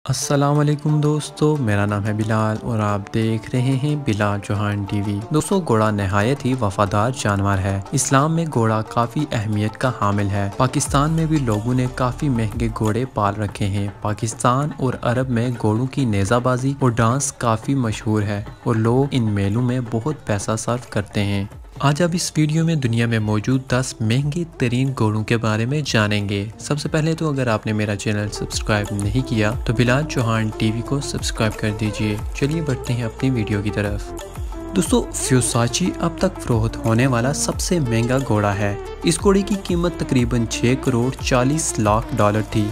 अस्सलामुअलैकुम दोस्तों, मेरा नाम है बिलाल और आप देख रहे हैं बिलाल चौहान टीवी। दोस्तों, घोड़ा नहायत ही वफादार जानवर है। इस्लाम में घोड़ा काफ़ी अहमियत का हामिल है। पाकिस्तान में भी लोगों ने काफ़ी महंगे घोड़े पाल रखे हैं। पाकिस्तान और अरब में घोड़ों की नेज़ाबाजी और डांस काफ़ी मशहूर है और लोग इन मेलों में बहुत पैसा सर्व करते हैं। आज आप इस वीडियो में दुनिया में मौजूद 10 महंगे तरीन घोड़ों के बारे में जानेंगे। सबसे पहले तो अगर आपने मेरा चैनल सब्सक्राइब नहीं किया तो बिलाल चौहान टीवी को सब्सक्राइब कर दीजिए। चलिए बढ़ते हैं अपनी वीडियो की तरफ। दोस्तों, फ्यूसाची अब तक फरोख्त होने वाला सबसे महंगा घोड़ा है। इस घोड़े की कीमत तकरीबन 6 करोड़ 40 लाख डॉलर थी।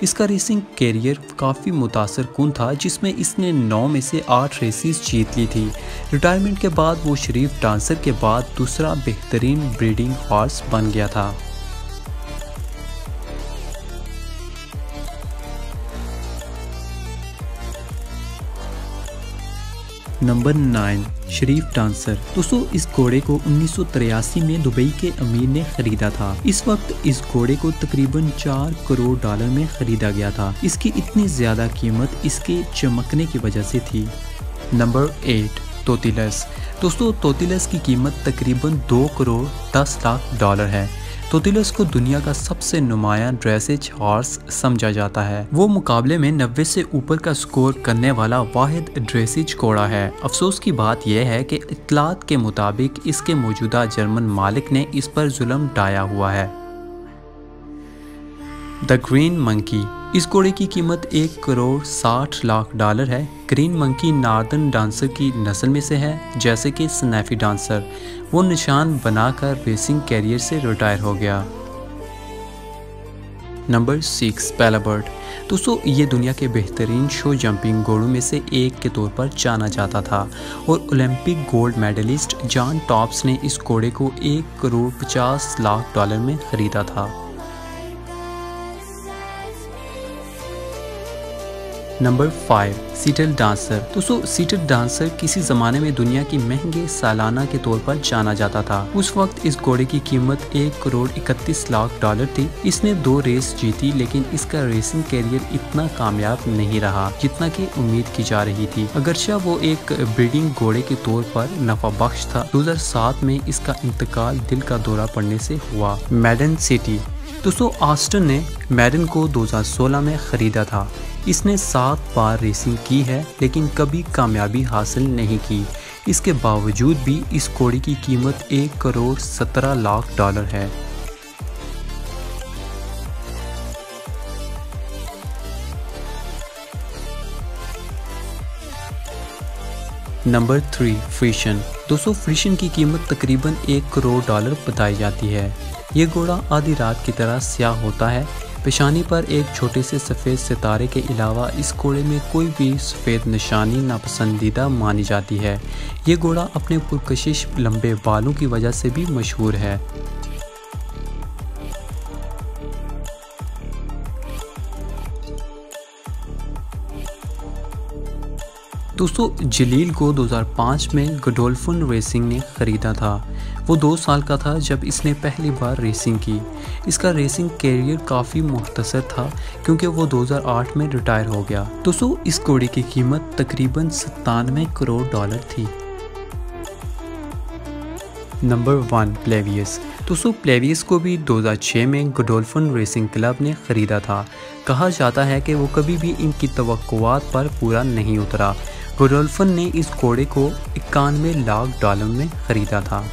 इसका रेसिंग कैरियर काफ़ी मुतासर कुन था, जिसमें इसने 9 में से 8 रेसेस जीत ली थी। रिटायरमेंट के बाद वो शरीफ डांसर के बाद दूसरा बेहतरीन ब्रीडिंग हॉर्स बन गया था। नंबर 9, शरीफ डांसर। दोस्तों, इस घोड़े को 1983 में दुबई के अमीर ने खरीदा था। इस वक्त इस घोड़े को तकरीबन 4 करोड़ डॉलर में खरीदा गया था। इसकी इतनी ज्यादा कीमत इसके चमकने की वजह से थी। नंबर 8, तोतिलस। दोस्तों, तोतिलस की कीमत तकरीबन 2 करोड़ 10 लाख डॉलर है। तोतिलस को दुनिया का सबसे नुमायां ड्रेसेज हॉर्स समझा जाता है। वो मुकाबले में 90 से ऊपर का स्कोर करने वाला वाहिद ड्रेसेज घोड़ा है। अफसोस की बात यह है कि इत्तलात के मुताबिक इसके मौजूदा जर्मन मालिक ने इस पर जुल्म ढाया हुआ है। The green monkey. इस घोड़े की कीमत 1 करोड़ 60 लाख डॉलर है। ग्रीन मंकी नॉर्दर्न डांसर की नस्ल में से है, जैसे कि स्नैफी डांसर। वो निशान बनाकर रेसिंग कैरियर से रिटायर हो गया। नंबर 6, पैलाबर्ड। दोस्तों, ये दुनिया के बेहतरीन शो जंपिंग घोड़ों में से एक के तौर पर जाना जाता था और Olympic gold medalist John Tops ने इस घोड़े को 1 करोड़ 50 लाख डॉलर में खरीदा था। Number 5, सीटल dancer. दोस्तों, सीटल डांसर किसी ज़माने में दुनिया की महंगे सालाना के तौर पर जाना जाता था। उस वक्त इस घोड़े की कीमत 1 करोड़ 31 लाख डॉलर थी। इसने 2 रेस जीती, लेकिन इसका रेसिंग कैरियर इतना कामयाब नहीं रहा जितना कि उम्मीद की जा रही थी। अगरचा वो एक ब्रीडिंग घोड़े के तौर पर नफा बख्श था। 2007 में इसका इंतकाल दिल का दौरा पड़ने से हुआ। मैडन सिटी। दोस्तों, ऑस्टन ने मैडन को 2016 में खरीदा था। इसने 7 बार रेसिंग की है, लेकिन कभी कामयाबी हासिल नहीं की। इसके बावजूद भी इस घोड़े की कीमत 1 करोड़ 17 लाख डॉलर है। नंबर 3, फ्रिशन। दोस्तों, फ्रिशन की कीमत तकरीबन 1 करोड़ डॉलर बताई जाती है। ये घोड़ा आधी रात की तरह स्याह होता है। पेशानी पर एक छोटे से सफ़ेद सितारे के अलावा इस घोड़े में कोई भी सफ़ेद निशानी नापसंदीदा मानी जाती है। ये घोड़ा अपने पुरकशिश लंबे बालों की वजह से भी मशहूर है। दोस्तों, जलील को 2005 में गोडोल्फिन रेसिंग ने खरीदा था। वो 2 साल का था जब इसने पहली बार रेसिंग की। इसका रेसिंग कैरियर काफ़ी मुख्तसर था क्योंकि वो 2008 में रिटायर हो गया। दोस्तों, इस घोड़े की कीमत तकरीबन 97 करोड़ डॉलर थी। नंबर 1, प्लेवियस। दोस्तों, प्लेवियस को भी 2006 में गोडोल्फिन रेसिंग क्लब ने खरीदा था। कहा जाता है कि वो कभी भी इनकी तवक्कुआत पर पूरा नहीं उतरा। गोडोल्फिन ने इस घोड़े को 91 लाख डॉलर में खरीदा था।